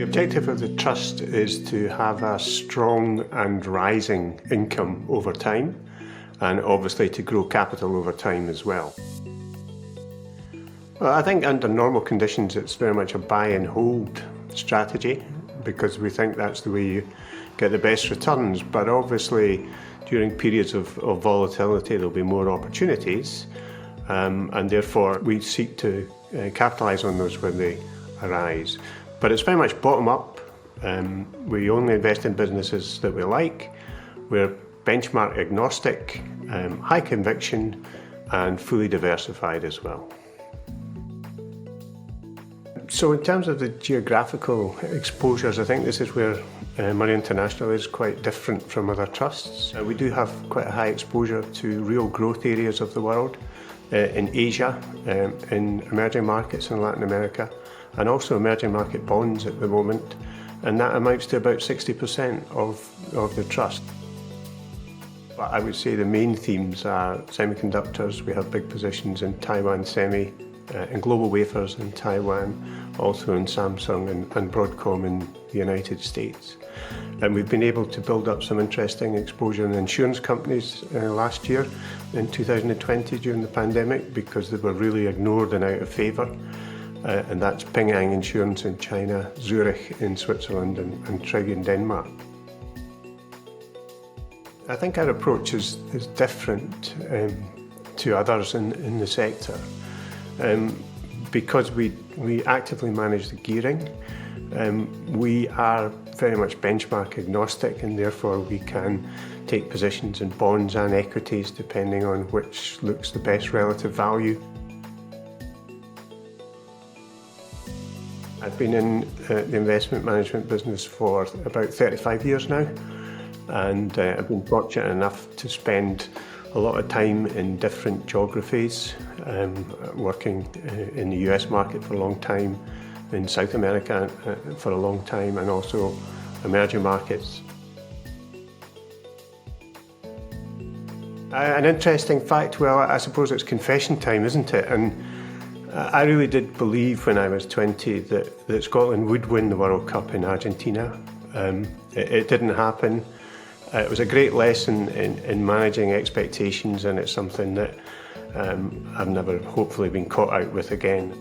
The objective of the Trust is to have a strong and rising income over time, and obviously to grow capital over time as well. Well, I think under normal conditions it's very much a buy and hold strategy, because we think that's the way you get the best returns. But obviously during periods of volatility there'll be more opportunities, and therefore we seek to capitalise on those when they arise. But it's very much bottom up. We only invest in businesses that we like. We're benchmark agnostic, high conviction, and fully diversified as well. So in terms of the geographical exposures, I think this is where Murray International is quite different from other trusts. We do have quite a high exposure to real growth areas of the world, in Asia, in emerging markets in Latin America, and also emerging market bonds at the moment, and that amounts to about 60% of the trust. But I would say the main themes are semiconductors. We have big positions in Taiwan Semi, in Global Wafers in Taiwan, also in Samsung and Broadcom in the United States. And we've been able to build up some interesting exposure in insurance companies last year in 2020 during the pandemic, because they were really ignored and out of favour. And that's Ping An Insurance in China, Zurich in Switzerland, and Trig in Denmark. I think our approach is different to others in the sector. Because we actively manage the gearing, we are very much benchmark agnostic, and therefore we can take positions in bonds and equities depending on which looks the best relative value. I've been in the investment management business for about 35 years now, and I've been fortunate enough to spend a lot of time in different geographies, working in the US market for a long time, in South America for a long time, and also emerging markets. An interesting fact, well, I suppose it's confession time, isn't it? And I really did believe when I was 20 that Scotland would win the World Cup in Argentina. It didn't happen. It was a great lesson in managing expectations, and it's something that I've never hopefully been caught out with again.